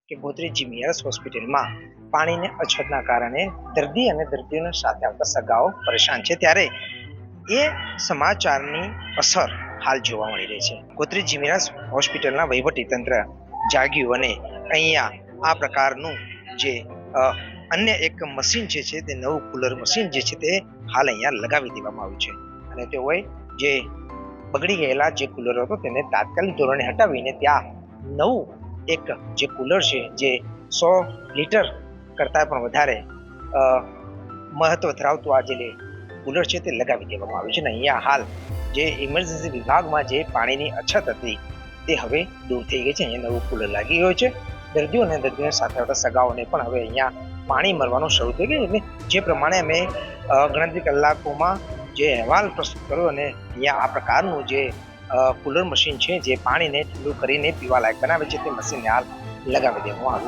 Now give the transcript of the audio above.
કે ગોત્રી જીમીઆરએસ હોસ્પિટલમાં પાણીની અછતના કારણે દર્દી અને દર્દીઓના સાથે આવતા સગાઓ પરેશાન છે, ત્યારે એ સમાચારની અસર હાલ જોવા મળી રહી છે. ગોત્રી જીમીઆરએસ હોસ્પિટલના વહીવટીતંત્ર જાગ્યું અને અહીંયા આ પ્રકારનું જે અન્ય એક મશીન જે છે તે નવું કુલર મશીન જે છે તે હાલ અહીંયા લગાવી દેવામાં આવ્યું છે અને તેઓએ જે બગડી ગયેલા જે કુલર હતો તેને તાત્કાલિક ધોરણે હટાવીને ત્યાં નવું એક જે કુલર છે જે 100 લીટર કરતાં પણ વધારે મહત્વ ધરાવતું આ જે કુલર છે તે લગાવી દેવામાં આવ્યું છે. અને અહીંયા હાલ જે ઇમરજન્સી વિભાગમાં જે પાણીની અછત હતી તે હવે દૂર થઈ ગઈ છે. અહીંયા નવું કુલર લાગી ગયું છે. દર્દીઓ અને દર્દીઓને સાથે આવતા સગાઓને પણ હવે અહીંયા પાણી મળવાનું શરૂ થઈ ગયું. એટલે જે પ્રમાણે અમે ગણતરી કલાકોમાં જે અહેવાલ પ્રસ્તુત કર્યો અને અહીંયા આ પ્રકારનું જે કુલર મશીન છે જે પાણીને ઠંડુ કરીને પીવા લાયક બનાવે છે તે મશીનને હાલ લગાવી દેવામાં આવ્યું છે.